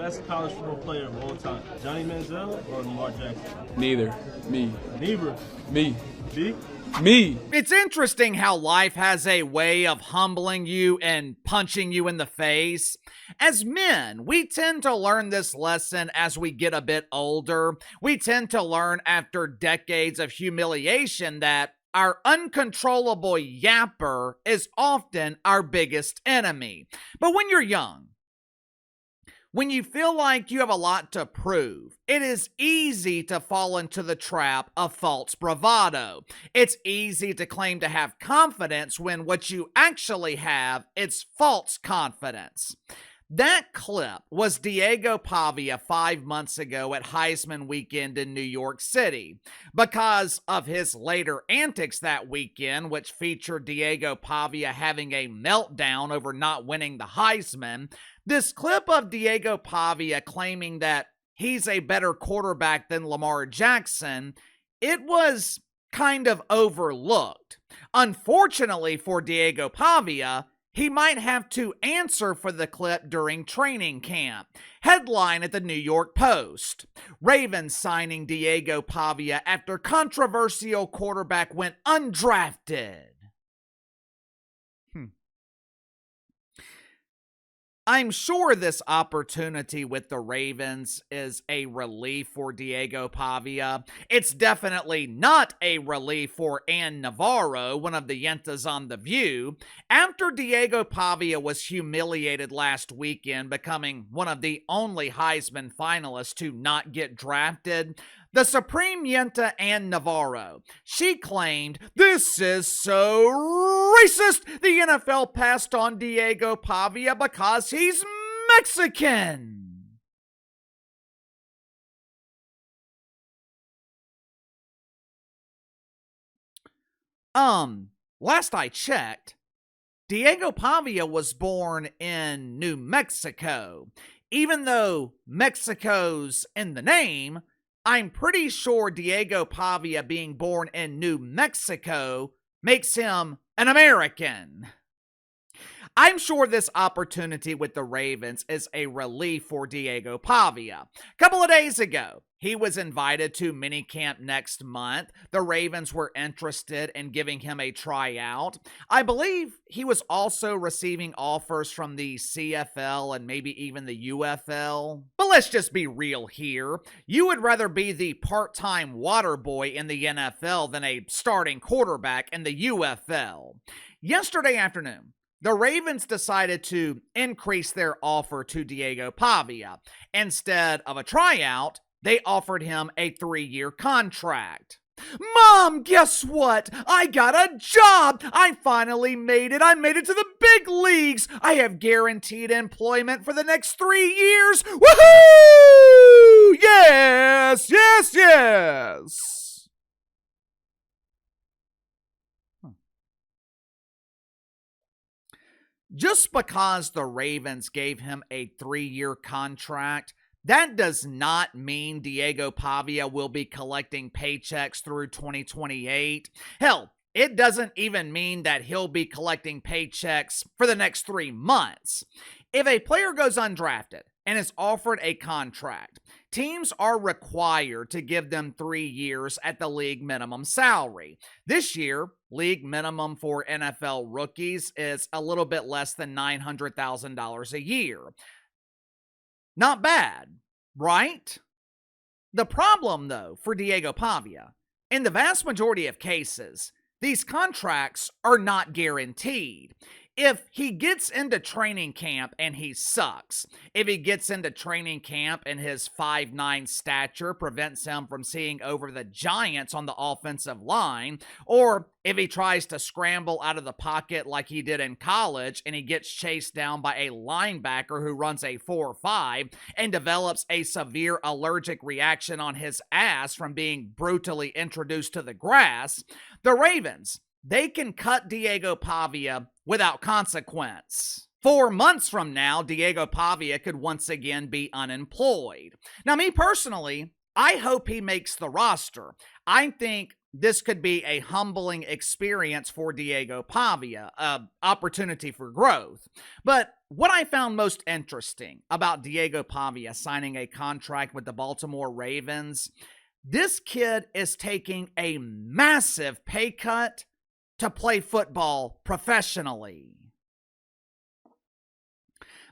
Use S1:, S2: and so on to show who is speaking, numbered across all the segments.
S1: best college football player of all time? Johnny Manziel or Lamar Jackson?
S2: Neither. Me.
S1: Neither.
S2: Me.
S1: Me?
S2: Me.
S3: It's interesting how life has a way of humbling you and punching you in the face. As men, we tend to learn this lesson as we get a bit older. We tend to learn after decades of humiliation that our uncontrollable yapper is often our biggest enemy. But when you're young, when you feel like you have a lot to prove, it is easy to fall into the trap of false bravado. It's easy to claim to have confidence when what you actually have is false confidence. That clip was Diego Pavia 5 months ago at Heisman weekend in New York City. Because of his later antics that weekend, which featured Diego Pavia having a meltdown over not winning the Heisman, this clip of Diego Pavia claiming that he's a better quarterback than Lamar Jackson, it was kind of overlooked. Unfortunately for Diego Pavia, he might have to answer for the clip during training camp. Headline at the New York Post: Ravens signing Diego Pavia after controversial quarterback went undrafted. I'm sure this opportunity with the Ravens is a relief for Diego Pavia. It's definitely not a relief for Ann Navarro, one of the Yentas on The View. After Diego Pavia was humiliated last weekend, becoming one of the only Heisman finalists to not get drafted, the Supreme Yenta Ann Navarro, she claimed, "This is so racist. The NFL passed on Diego Pavia because he's Mexican." Last I checked, Diego Pavia was born in New Mexico. Even though Mexico's in the name, I'm pretty sure Diego Pavia being born in New Mexico makes him an American. I'm sure this opportunity with the Ravens is a relief for Diego Pavia. A couple of days ago, he was invited to minicamp next month. The Ravens were interested in giving him a tryout. I believe he was also receiving offers from the CFL and maybe even the UFL. But let's just be real here. You would rather be the part-time water boy in the NFL than a starting quarterback in the UFL. Yesterday afternoon, the Ravens decided to increase their offer to Diego Pavia. Instead of a tryout, they offered him a 3-year contract. "Mom, guess what? I got a job! I finally made it! I made it to the big leagues! I have guaranteed employment for the next 3 years! Woohoo! Yes, yes, yes!" Just because the Ravens gave him a 3-year contract, that does not mean Diego Pavia will be collecting paychecks through 2028. Hell, it doesn't even mean that he'll be collecting paychecks for the next 3 months. If a player goes undrafted and is offered a contract, teams are required to give them 3 years at the league minimum salary. This year, league minimum for NFL rookies is a little bit less than $900,000 a year. Not bad, right? The problem, though, for Diego Pavia, in the vast majority of cases, these contracts are not guaranteed. If he gets into training camp and he sucks, if he gets into training camp and his 5'9" stature prevents him from seeing over the giants on the offensive line, or if he tries to scramble out of the pocket like he did in college and he gets chased down by a linebacker who runs a 4.5 and develops a severe allergic reaction on his ass from being brutally introduced to the grass, the Ravens, they can cut Diego Pavia without consequence. 4 months from now, Diego Pavia could once again be unemployed. Now, me personally, I hope he makes the roster. I think this could be a humbling experience for Diego Pavia, an opportunity for growth. But what I found most interesting about Diego Pavia signing a contract with the Baltimore Ravens, this kid is taking a massive pay cut to play football professionally.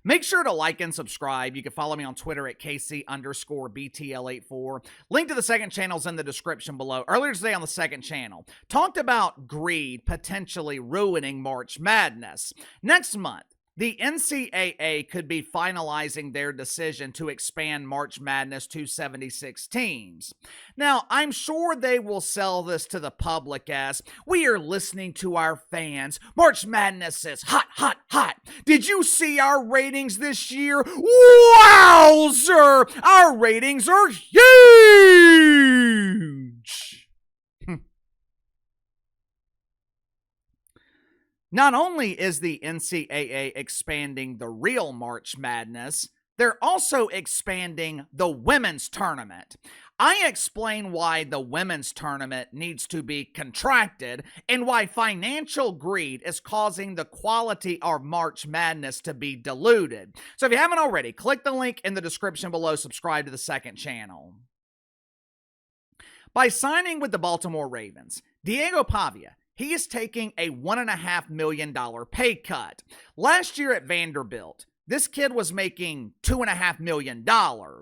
S3: Make sure to like and subscribe. You can follow me on Twitter at KC_BTL84. Link to the second channel is in the description below. Earlier today on the second channel, talked about greed potentially ruining March Madness. Next month, the NCAA could be finalizing their decision to expand March Madness to 76 teams. Now, I'm sure they will sell this to the public as, we are listening to our fans. March Madness is hot, hot, hot. Did you see our ratings this year? Wowzer! Our ratings are huge! Not only is the NCAA expanding the real March Madness, they're also expanding the women's tournament. I explain why the women's tournament needs to be contracted and why financial greed is causing the quality of March Madness to be diluted. So if you haven't already, click the link in the description below, subscribe to the second channel. By signing with the Baltimore Ravens, Diego Pavia, he is taking a $1.5 million pay cut. Last year at Vanderbilt, this kid was making $2.5 million. No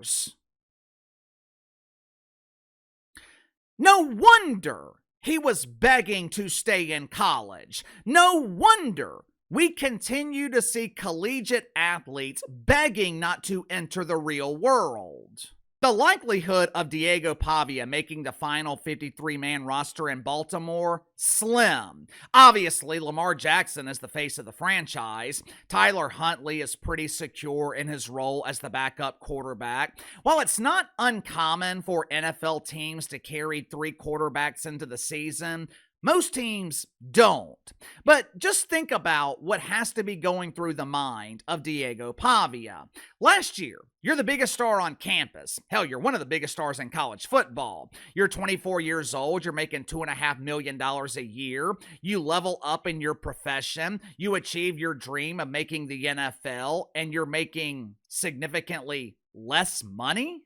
S3: wonder he was begging to stay in college. No wonder we continue to see collegiate athletes begging not to enter the real world. The likelihood of Diego Pavia making the final 53-man roster in Baltimore, slim. Obviously, Lamar Jackson is the face of the franchise. Tyler Huntley is pretty secure in his role as the backup quarterback. While it's not uncommon for NFL teams to carry 3 quarterbacks into the season, most teams don't. But just think about what has to be going through the mind of Diego Pavia. Last year, you're the biggest star on campus. Hell, you're one of the biggest stars in college football. You're 24 years old. You're making $2.5 million a year. You level up in your profession. You achieve your dream of making the NFL, and you're making significantly less money?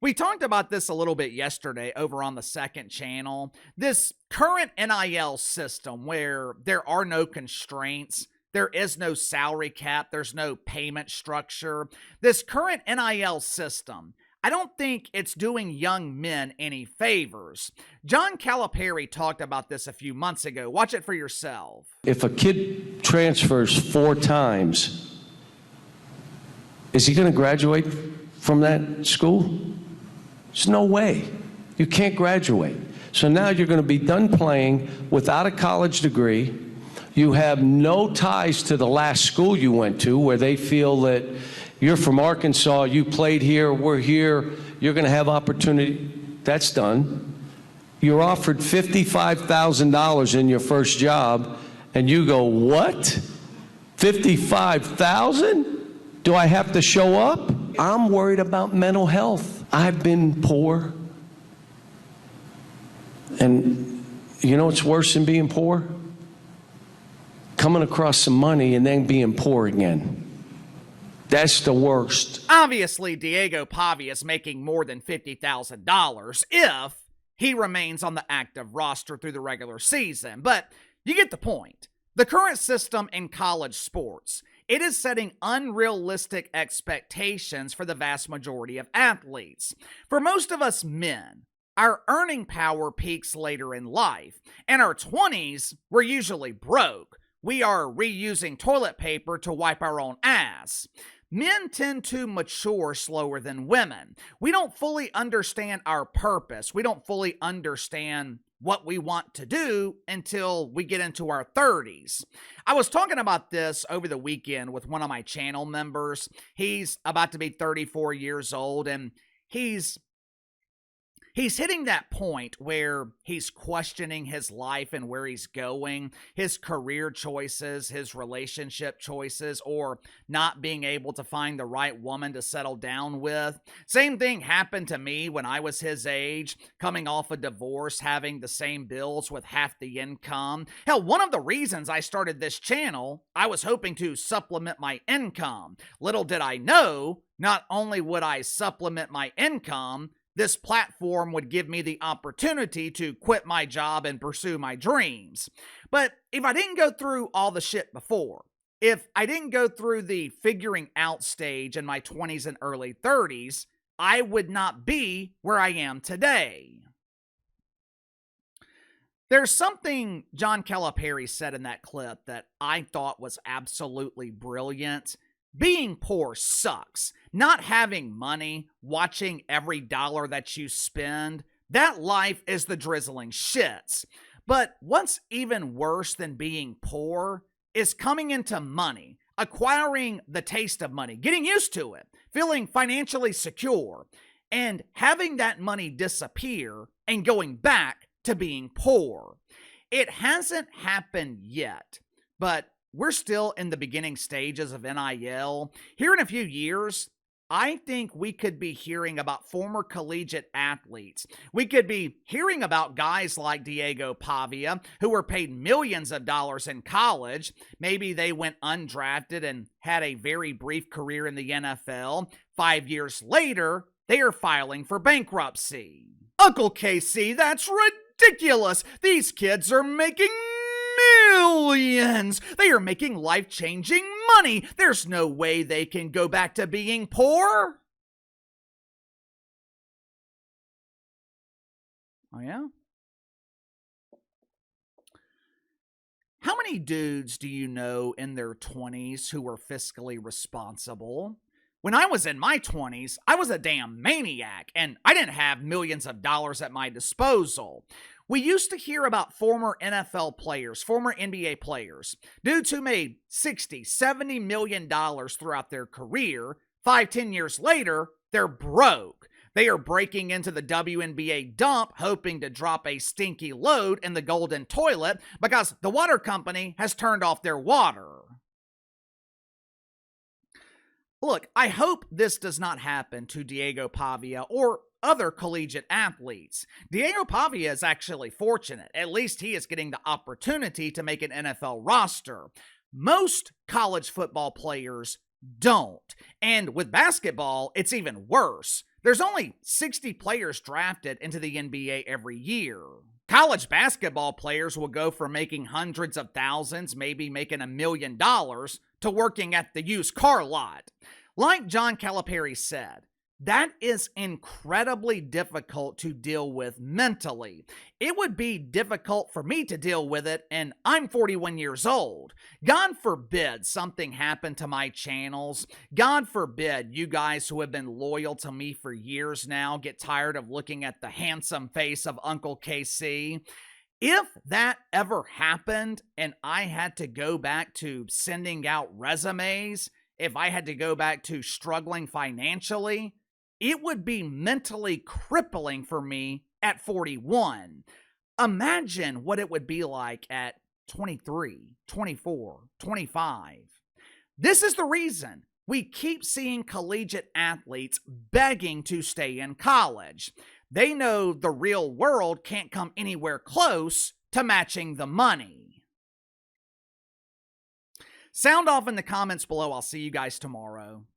S3: We talked about this a little bit yesterday over on the second channel. This current NIL system where there are no constraints, there is no salary cap, there's no payment structure. This current NIL system, I don't think it's doing young men any favors. John Calipari talked about this a few months ago. Watch it for yourself.
S4: If a kid transfers 4 times, is he going to graduate from that school? There's no way. You can't graduate. So now you're going to be done playing without a college degree. You have no ties to the last school you went to where they feel that you're from Arkansas, you played here, we're here, you're going to have opportunity. That's done. You're offered $55,000 in your first job, and you go, what? $55,000? Do I have to show up? I'm worried about mental health. I've been poor. And you know what's worse than being poor? Coming across some money and then being poor again. That's the worst.
S3: Obviously, Diego Pavia is making more than $50,000 if he remains on the active roster through the regular season. But you get the point. The current system in college sports, it is setting unrealistic expectations for the vast majority of athletes. For most of us men, our earning power peaks later in life. In our 20s, we're usually broke. We are reusing toilet paper to wipe our own ass. Men tend to mature slower than women. We don't fully understand our purpose. We don't fully understand what we want to do until we get into our 30s. I was talking about this over the weekend with one of my channel members. He's about to be 34 years old, and he's He's hitting that point where he's questioning his life and where he's going, his career choices, his relationship choices, or not being able to find the right woman to settle down with. Same thing happened to me when I was his age, coming off a divorce, having the same bills with half the income. Hell, one of the reasons I started this channel, I was hoping to supplement my income. Little did I know, not only would I supplement my income, this platform would give me the opportunity to quit my job and pursue my dreams. But if I didn't go through all the shit before, if I didn't go through the figuring out stage in my 20s and early 30s, I would not be where I am today. There's something John Calipari said in that clip that I thought was absolutely brilliant. Being poor sucks. Not having money, watching every dollar that you spend, that life is the drizzling shits. But what's even worse than being poor is coming into money, acquiring the taste of money, getting used to it, feeling financially secure, and having that money disappear and going back to being poor. It hasn't happened yet, but we're still in the beginning stages of NIL. Here in a few years, I think we could be hearing about former collegiate athletes. We could be hearing about guys like Diego Pavia, who were paid millions of dollars in college. Maybe they went undrafted and had a very brief career in the NFL. 5 years later, they are filing for bankruptcy. Uncle KC, that's ridiculous. These kids are making millions. They are making life-changing money. There's no way they can go back to being poor. Oh, yeah? How many dudes do you know in their 20s who were fiscally responsible? When I was in my 20s, I was a damn maniac, and I didn't have millions of dollars at my disposal. We used to hear about former NFL players, former NBA players, dudes who made $60, $70 million throughout their career. 5-10 years later, they're broke. They are breaking into the WNBA dump, hoping to drop a stinky load in the golden toilet because the water company has turned off their water. Look, I hope this does not happen to Diego Pavia or other collegiate athletes. Diego Pavia is actually fortunate. At least he is getting the opportunity to make an NFL roster. Most college football players don't. And with basketball, it's even worse. There's only 60 players drafted into the NBA every year. College basketball players will go from making hundreds of thousands, maybe making $1 million, to working at the used car lot. Like John Calipari said, that is incredibly difficult to deal with mentally. It would be difficult for me to deal with it, and I'm 41 years old. God forbid something happened to my channels. God forbid you guys who have been loyal to me for years now get tired of looking at the handsome face of Uncle KC. If that ever happened and I had to go back to sending out resumes, if I had to go back to struggling financially, it would be mentally crippling for me at 41. Imagine what it would be like at 23, 24, 25. This is the reason we keep seeing collegiate athletes begging to stay in college. They know the real world can't come anywhere close to matching the money. Sound off in the comments below. I'll see you guys tomorrow.